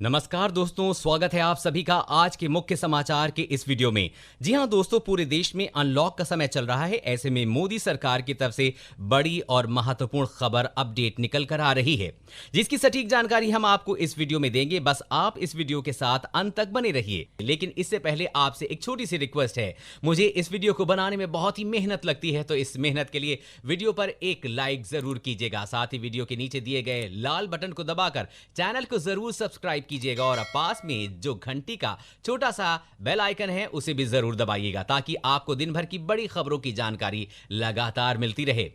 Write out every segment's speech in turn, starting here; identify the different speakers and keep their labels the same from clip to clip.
Speaker 1: नमस्कार दोस्तों, स्वागत है आप सभी का आज के मुख्य समाचार के इस वीडियो में। जी हां दोस्तों, पूरे देश में अनलॉक का समय चल रहा है। ऐसे में मोदी सरकार की तरफ से बड़ी और महत्वपूर्ण खबर अपडेट निकल कर आ रही है, जिसकी सटीक जानकारी हम आपको इस वीडियो में देंगे। बस आप इस वीडियो के साथ अंत तक बने रहिए। लेकिन इससे पहले आपसे एक छोटी सी रिक्वेस्ट है। मुझे इस वीडियो को बनाने में बहुत ही मेहनत लगती है, तो इस मेहनत के लिए वीडियो पर एक लाइक जरूर कीजिएगा। साथ ही वीडियो के नीचे दिए गए लाल बटन को दबाकर चैनल को जरूर सब्सक्राइब कीजिएगा और पास में जो घंटी का छोटा सा बेल आइकन है उसे भी जरूर दबाइएगा, ताकि आपको दिन भर की बड़ी खबरों की जानकारी लगातार मिलती रहे।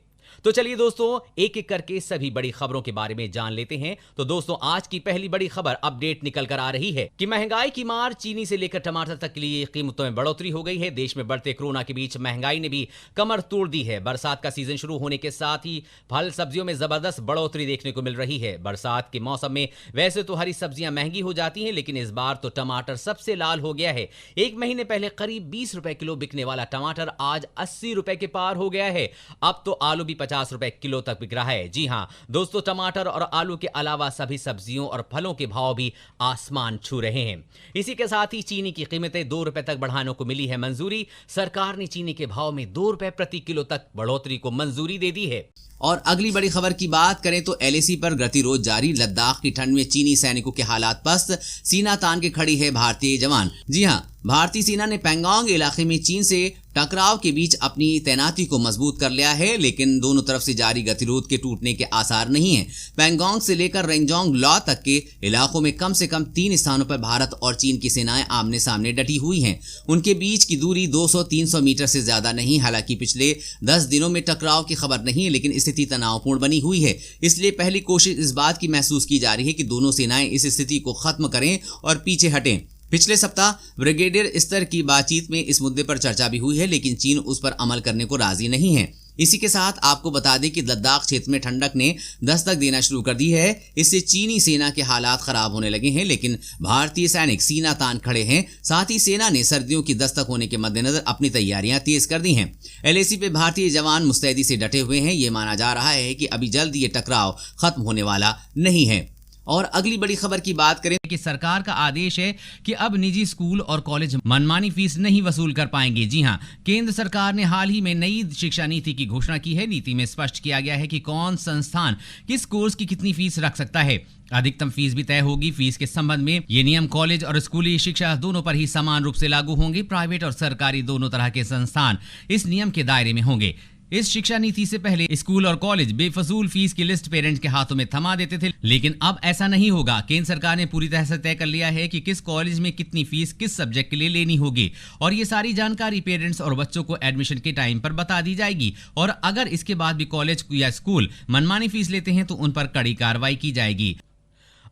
Speaker 1: तो चलिए दोस्तों, एक एक करके सभी बड़ी खबरों के बारे में जान लेते हैं। तो दोस्तों, आज की पहली बड़ी खबर अपडेट निकल कर आ रही है कि महंगाई की मार चीनी से लेकर टमाटर तक के लिए कीमतों में बढ़ोतरी हो गई है। देश में बढ़ते कोरोना के बीच महंगाई ने भी कमर तोड़ दी है। बरसात का सीजन शुरू होने के साथ ही फल सब्जियों में जबरदस्त बढ़ोतरी देखने को मिल रही है। बरसात के मौसम में वैसे तो हरी सब्जियां महंगी हो जाती हैं, लेकिन इस बार तो टमाटर सबसे लाल हो गया है। एक महीने पहले करीब 20 रुपए किलो बिकने वाला टमाटर आज 80 रुपए के पार हो गया है। अब तो आलू भी 50 रुपए किलो तक बिक रहा है। जी हां दोस्तों, टमाटर और आलू के अलावा सभी सब्जियों और फलों के भाव भी आसमान छू रहे हैं। इसी के साथ ही चीनी की कीमतें 2 रुपए तक बढ़ाने को मिली है मंजूरी। सरकार ने चीनी के भाव में 2 रुपए प्रति किलो तक बढ़ोतरी को मंजूरी दे दी है।
Speaker 2: और अगली बड़ी खबर की बात करें तो एलएसी पर गतिरोध जारी। लद्दाख की ठंड में चीनी सैनिकों के हालात पस्त, सीना तान के खड़ी है भारतीय जवान। जी हां, भारतीय सेना ने पैंगोंग इलाके में चीन से टकराव के बीच अपनी तैनाती को मजबूत कर लिया है, लेकिन दोनों तरफ से जारी गतिरोध के टूटने के आसार नहीं है। पैंगोंग से लेकर रेंगजोंग लॉ तक के इलाकों में कम से कम 3 स्थानों पर भारत और चीन की सेनाएं आमने सामने डटी हुई हैं। उनके बीच की दूरी 200-300 मीटर से ज्यादा नहीं। हालांकि पिछले 10 दिनों में टकराव की खबर नहीं है, लेकिन स्थिति तनावपूर्ण बनी हुई है। इसलिए पहली कोशिश इस बात की महसूस की जा रही है कि दोनों सेनाएं इस स्थिति को खत्म करें और पीछे हटें। पिछले सप्ताह ब्रिगेडियर स्तर की बातचीत में इस मुद्दे पर चर्चा भी हुई है, लेकिन चीन उस पर अमल करने को राजी नहीं है। इसी के साथ आपको बता दें कि लद्दाख क्षेत्र में ठंडक ने दस्तक देना शुरू कर दी है। इससे चीनी सेना के हालात खराब होने लगे हैं, लेकिन भारतीय सैनिक सीना तान खड़े हैं। साथ ही सेना ने सर्दियों की दस्तक होने के मद्देनजर अपनी तैयारियां तेज कर दी हैं। एलएसी पे भारतीय जवान मुस्तैदी से डटे हुए हैं। ये माना जा रहा है कि अभी जल्द ये टकराव खत्म होने वाला नहीं है। और अगली बड़ी खबर की बात करें
Speaker 3: कि सरकार का आदेश है कि अब निजी स्कूल और कॉलेज मनमानी फीस नहीं वसूल कर पाएंगे। जी हां, केंद्र सरकार ने हाल ही में नई शिक्षा नीति की घोषणा की है। नीति में स्पष्ट किया गया है कि कौन संस्थान किस कोर्स की कितनी फीस रख सकता है। अधिकतम फीस भी तय होगी। फीस के संबंध में ये नियम कॉलेज और स्कूली शिक्षा दोनों पर ही समान रूप से लागू होंगे। प्राइवेट और सरकारी दोनों तरह के संस्थान इस नियम के दायरे में होंगे। इस शिक्षा नीति से पहले स्कूल और कॉलेज बेफजूल फीस की लिस्ट पेरेंट्स के हाथों में थमा देते थे, लेकिन अब ऐसा नहीं होगा। केंद्र सरकार ने पूरी तरह से तय कर लिया है कि किस कॉलेज में कितनी फीस किस सब्जेक्ट के लिए लेनी होगी, और ये सारी जानकारी पेरेंट्स और बच्चों को एडमिशन के टाइम पर बता दी जाएगी। और अगर इसके बाद भी कॉलेज या स्कूल मनमानी फीस लेते हैं तो उन पर कड़ी कार्रवाई की जाएगी।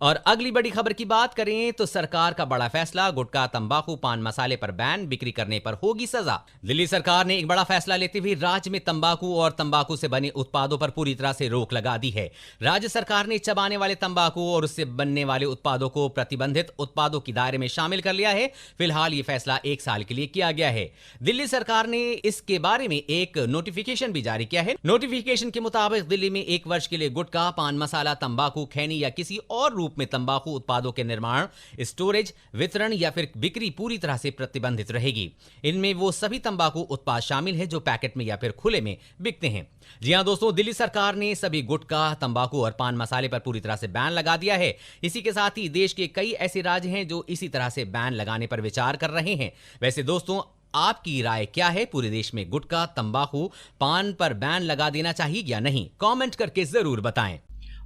Speaker 1: और अगली बड़ी खबर की बात करें तो सरकार का बड़ा फैसला, गुटखा, तंबाकू, पान मसाले पर बैन, बिक्री करने पर होगी सजा। दिल्ली सरकार ने एक बड़ा फैसला लेते हुए राज्य में तंबाकू और तंबाकू से बने उत्पादों पर पूरी तरह से रोक लगा दी है। राज्य सरकार ने चबाने वाले तंबाकू और उससे बनने वाले उत्पादों को प्रतिबंधित उत्पादों की दायरे में शामिल कर लिया है। फिलहाल ये फैसला 1 साल के लिए किया गया है। दिल्ली सरकार ने इसके बारे में एक नोटिफिकेशन भी जारी किया है। नोटिफिकेशन के मुताबिक दिल्ली में 1 वर्ष के लिए गुटखा, पान मसाला, तंबाकू, खैनी या किसी और रूप में तंबाकू उत्पादों के निर्माण, स्टोरेज, वितरण या फिर बिक्री पूरी तरह से प्रतिबंधित रहेगी। इनमें वो सभी तंबाकू उत्पाद शामिल हैं जो पैकेट में या फिर खुले में बिकते हैं। जी हां दोस्तों, दिल्ली सरकार ने सभी गुटखा, तंबाकू और पान मसाले पर पूरी तरह से बैन लगा दिया है। इसी के साथ ही देश के कई ऐसे राज्य हैं जो इसी तरह से बैन लगाने पर विचार कर रहे हैं। वैसे दोस्तों, आपकी राय क्या है? पूरे देश में गुटखा, तंबाकू, पान पर बैन लगा देना चाहिए या नहीं? कमेंट करके जरूर बताएं।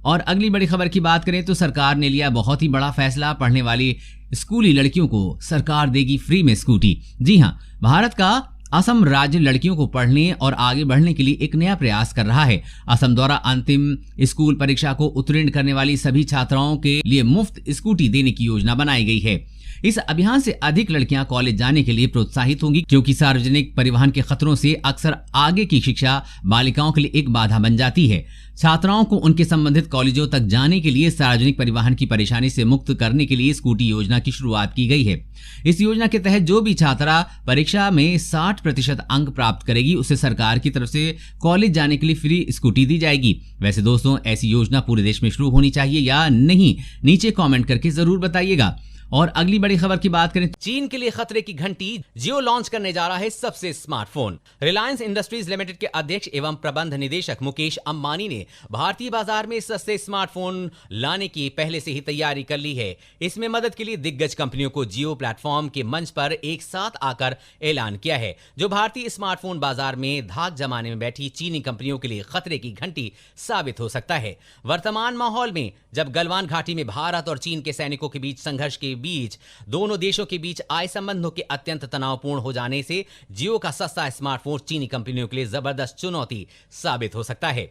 Speaker 3: और अगली बड़ी खबर की बात करें तो सरकार ने लिया बहुत ही बड़ा फैसला। पढ़ने वाली स्कूली लड़कियों को सरकार देगी फ्री में स्कूटी। जी हां, भारत का असम राज्य लड़कियों को पढ़ने और आगे बढ़ने के लिए एक नया प्रयास कर रहा है। असम द्वारा अंतिम स्कूल परीक्षा को उत्तीर्ण करने वाली सभी छात्राओं के लिए मुफ्त स्कूटी देने की योजना बनाई गई है। इस अभियान से अधिक लड़कियां कॉलेज जाने के लिए प्रोत्साहित होंगी, क्योंकि सार्वजनिक परिवहन के खतरों से अक्सर आगे की शिक्षा बालिकाओं के लिए एक बाधा बन जाती है। छात्राओं को उनके संबंधित कॉलेजों तक जाने के लिए सार्वजनिक परिवहन की परेशानी से मुक्त करने के लिए स्कूटी योजना की शुरुआत की गई है। इस योजना के तहत जो भी छात्रा परीक्षा में 60% अंक प्राप्त करेगी उसे सरकार की तरफ से कॉलेज जाने के लिए फ्री स्कूटी दी जाएगी। वैसे दोस्तों, ऐसी योजना पूरे देश में शुरू होनी चाहिए या नहीं, नीचे कमेंट करके जरूर बताइएगा। और अगली बड़ी खबर की बात करें,
Speaker 1: चीन के लिए खतरे की घंटी, जियो लॉन्च करने जा रहा है सबसे स्मार्टफोन। रिलायंस इंडस्ट्रीज लिमिटेड के अध्यक्ष एवं प्रबंध निदेशक मुकेश अंबानी ने भारतीय बाजार में सस्ते स्मार्टफोन लाने की पहले से ही तैयारी कर ली है। इसमें मदद के लिए दिग्गज कंपनियों को जियो प्लेटफॉर्म के मंच पर एक साथ आकर ऐलान किया है, जो भारतीय स्मार्टफोन बाजार में धाक जमाने में बैठी चीनी कंपनियों के लिए खतरे की घंटी साबित हो सकता है। वर्तमान माहौल में जब गलवान घाटी में भारत और चीन के सैनिकों के बीच संघर्ष के बीच दोनों देशों के बीच आय संबंधों के अत्यंत तनावपूर्ण हो जाने से जियो का सस्ता स्मार्टफोन चीनी कंपनियों के लिए जबरदस्त चुनौती साबित हो सकता है।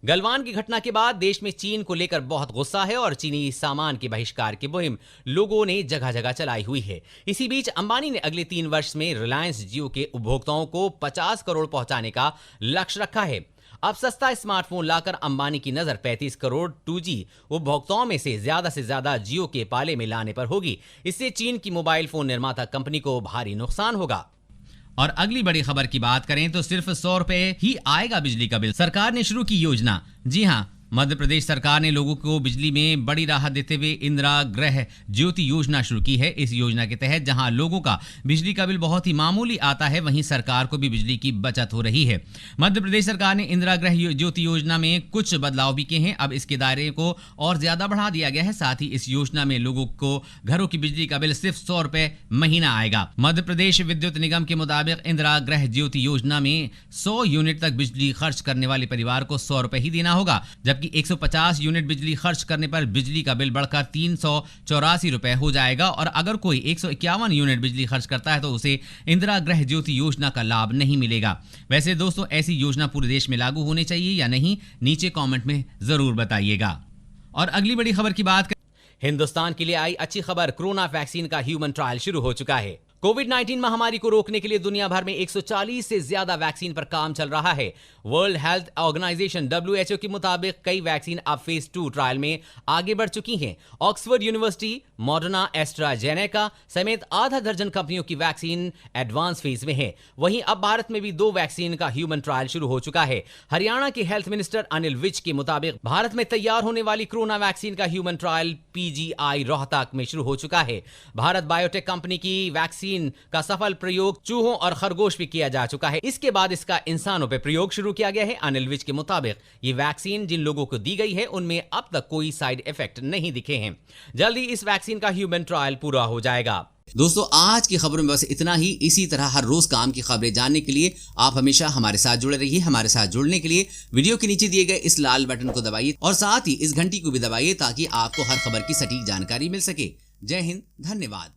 Speaker 1: गलवान की घटना के बाद देश में चीन को लेकर बहुत गुस्सा है और चीनी सामान के बहिष्कार की मुहिम लोगों ने जगह जगह चलाई हुई है। इसी बीच अंबानी ने अगले 3 वर्ष में रिलायंस जियो के उपभोक्ताओं को 50 करोड़ पहुंचाने का लक्ष्य रखा है। अब सस्ता स्मार्टफोन लाकर अंबानी की नजर 35 करोड़ 2G उपभोक्ताओं में से ज्यादा जियो के पाले में लाने पर होगी। इससे चीन की मोबाइल फोन निर्माता कंपनी को भारी नुकसान होगा।
Speaker 3: और अगली बड़ी खबर की बात करें तो सिर्फ 100 रुपए ही आएगा बिजली का बिल। सरकार ने शुरू की योजना। जी हां, मध्य प्रदेश सरकार ने लोगों को बिजली में बड़ी राहत देते हुए इंदिरा गृह ज्योति योजना शुरू की है। इस योजना के तहत जहां लोगों का बिजली का बिल बहुत ही मामूली आता है, वहीं सरकार को भी बिजली की बचत हो रही है। मध्य प्रदेश सरकार ने इंदिरा गृह ज्योति योजना में कुछ बदलाव भी किए हैं। अब इसके दायरे को और ज्यादा बढ़ा दिया गया है। साथ ही इस योजना में लोगों को घरों की बिजली का बिल सिर्फ 100 रुपए महीना आएगा। मध्य प्रदेश विद्युत निगम के मुताबिक इंदिरा गृह ज्योति योजना में 100 यूनिट तक बिजली खर्च करने वाले परिवार को 100 रुपए ही देना होगा, जबकि 150 यूनिट बिजली खर्च करने पर बिजली का बिल बढ़कर 384 रुपए हो जाएगा। और अगर कोई 151 यूनिट बिजली खर्च करता है तो उसे इंदिरा गृह ज्योति योजना का लाभ नहीं मिलेगा। वैसे दोस्तों, ऐसी योजना पूरे देश में लागू होनी चाहिए या नहीं, नीचे कमेंट में जरूर बताइएगा। और अगली बड़ी खबर की बात करें,
Speaker 1: हिंदुस्तान के लिए आई अच्छी खबर, कोरोना वैक्सीन का ह्यूमन ट्रायल शुरू हो चुका है। कोविड-19 महामारी को रोकने के लिए दुनिया भर में 140 से ज्यादा वैक्सीन पर काम चल रहा है। वर्ल्ड हेल्थ ऑर्गेनाइजेशन WHO के मुताबिक कई वैक्सीन अब फेज 2 ट्रायल में आगे बढ़ चुकी हैं। ऑक्सफोर्ड यूनिवर्सिटी, मॉडर्ना, एस्ट्राजेनेका समेत आधा दर्जन कंपनियों की वैक्सीन एडवांस फेज में है। वहीं अब भारत में भी 2 वैक्सीन का ह्यूमन ट्रायल शुरू हो चुका है। हरियाणा के हेल्थ मिनिस्टर अनिल विज के मुताबिक भारत में तैयार होने वाली कोरोना वैक्सीन का ह्यूमन ट्रायल PGI रोहतक में शुरू हो चुका है। भारत बायोटेक कंपनी की वैक्सीन का सफल प्रयोग चूहों और खरगोश भी किया जा चुका है। इसके बाद इसका इंसानों पर प्रयोग शुरू किया गया है। अनिल विज के मुताबिक ये वैक्सीन जिन लोगों को दी गई है उनमें अब तक कोई साइड इफेक्ट नहीं दिखे हैं। जल्दी इस वैक्सीन का ह्यूमन ट्रायल पूरा हो जाएगा।
Speaker 2: दोस्तों, आज की खबरों में बस इतना ही। इसी तरह हर रोज काम की खबरें जानने के लिए आप हमेशा हमारे साथ जुड़े रहिए। हमारे साथ जुड़ने के लिए वीडियो के नीचे दिए गए इस लाल बटन को दबाइए और साथ ही इस घंटी को भी दबाइए ताकि आपको हर खबर की सटीक जानकारी मिल सके। जय हिंद, धन्यवाद।